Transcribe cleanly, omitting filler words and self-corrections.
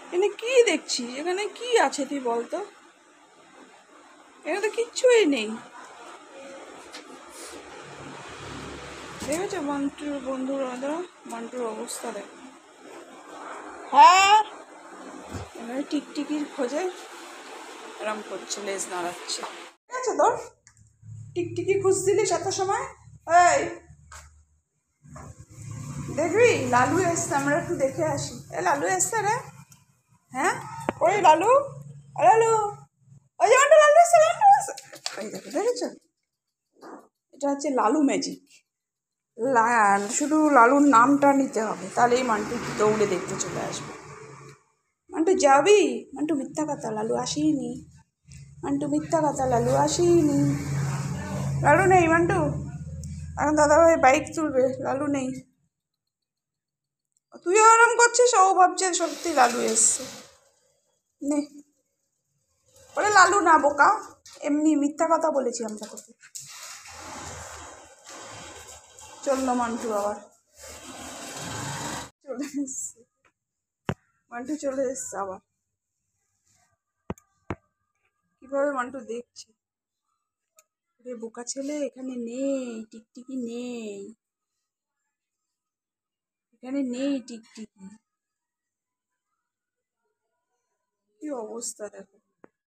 এখানে কি দেখছি? এখানে কি আছে তুই বলতো? এখানে তো কিচ্ছুই নেই। দেখেছো মান্টুর বন্ধুরা, মান্টুর অবস্থা দেখ। হ্যাঁ, এখানে টিকটিকির খোঁজে এরম করছে, লেজ নাড়াচ্ছে। ঠিক আছে তোর টিকটিকি খুঁজছিলিস এত সময়? এই দেখবি লালু এসছে, আমরা একটু দেখে আসি। এ লালু এসছে রে। হ্যাঁ, ওই লালু, লালু, ওই যেমনটা লালু এসছে, লালু এসছে। এই দেখো, দেখেছো? এটা হচ্ছে লালু ম্যাজিক। শুধু লালুর নামটা নিতে হবে, তাহলেই মান্টু দৌড়ে দেখতে চলে আসবে। মান্টু যাবি? মান্টু মিথ্যা কথা, লালু আসেনি। মান্টু মিথ্যা কথা, লালু আসেনি। লালু নেই মান্টু, এখন দাদাভাই বাইক তুলবে, লালু নেই। তুইও আরাম করছিস, ও ভাবছে সত্যি লালু এসছে। নে, ওরে লালু না বোকা, এমনি মিথ্যা কথা বলেছি আমরা তোকে। চললো মান্টু আবার চলে এসছে, মান্টু চলে এসছে আবার। কিভাবে মান্টু দেখছে, রে বোকা ছেলে, এখানে নেই টিকটিকি, নেই এখানে, নেই টিকটিকি। কি অবস্থা দেখো।